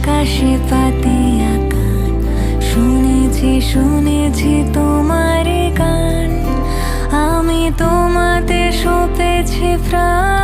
আকাশে পাতিয়া গান, শুনেছি শুনেছি তোমার গান। আমি তোমাতে সপেছি প্রাণ।